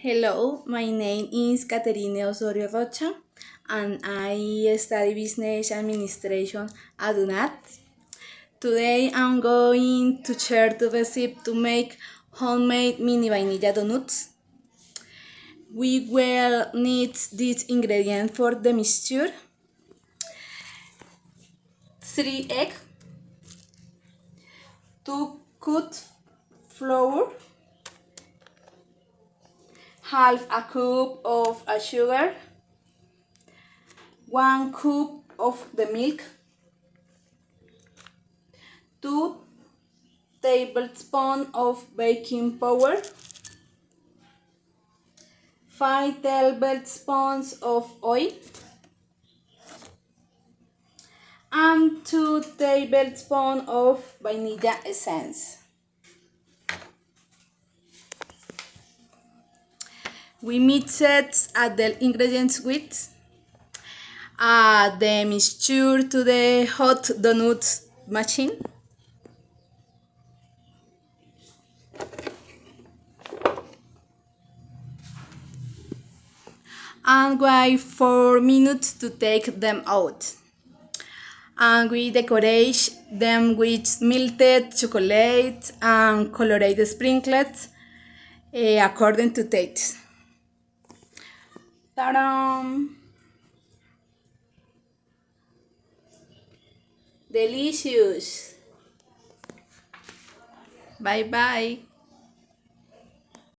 Hello, my name is Caterine Osorio and I study Business Administration at UNAD. Today I'm going to share the recipe to make homemade mini vainilla donuts. We will need this ingredient for the mixture: 3 eggs, 2 cups flour, half a cup of sugar, 1 cup of the milk, 2 tablespoons of baking powder, 5 tablespoons of oil, and 2 tablespoons of vanilla essence. We mix the ingredients with the mixture to the hot donut machine. And wait 4 minutes to take them out. And we decorate them with melted chocolate and colored sprinkles according to taste. Ta-da! Delicious! Bye bye!